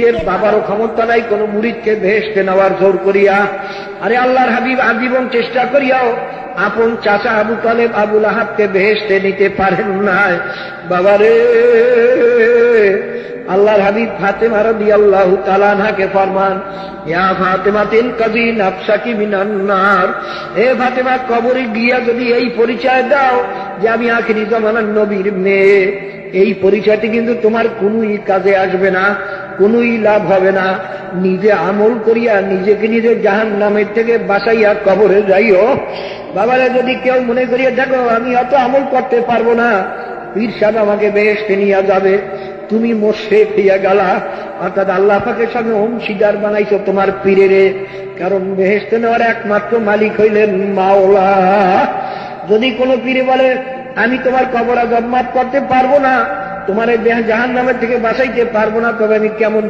এর বাবারও ক্ষমতা নাই কোন মুরিদকে বেহেশতে নেওয়ার জোর করিয়া। আরে আল্লাহর হাবিব আজীবন চেষ্টা করিয়াও আপন চাচা আবু তালেব আবুল আহাবকে বেহেশতে নিতে পারেন নাই। বাবারে, আল্লাহর হাবিব ফাতেমা রাদিয়াল্লাহু তাআলা আনহাকে ফরমান, ইয়া ফাতেমা তিনকাযি নাফসাকি মিনান নার, হে ফাতেমা, কবরে গিয়া যদি এই পরিচয় দাও যে আমি আখিরি জামানার নবীর মেয়ে, এই পরিচয়টি কিন্তু তোমার কোনই কাজে আসবে না, কোনই লাভ হবে না। নিজে আমল করিয়া নিজেকে নিজে জাহান্নামের থেকে বাঁচাইয়া কবরে যাইও। বাবারা, যদি কেউ মনে করিয়া দেখো আমি অত আমল করতে পারবো না, পীর সাহেব আমাকে বেহেশতে নিয়ে যাবে, তুমি মুশরিক হইয়া গেলা, অর্থাৎ আল্লাহ পাকের সঙ্গে অংশীদার বানাইছো তোমার পীরেরে। কারণ বেহেশতে নেওয়ার একমাত্র মালিক হইলেন মাওলা। যদি কোনো পীরে বলে আমি তোমার কবর আযাব মাফ করতে পারবো না, তোমার জাহান্নামের থেকে বাঁচাইতে পারবো না, তবে আমি কেমন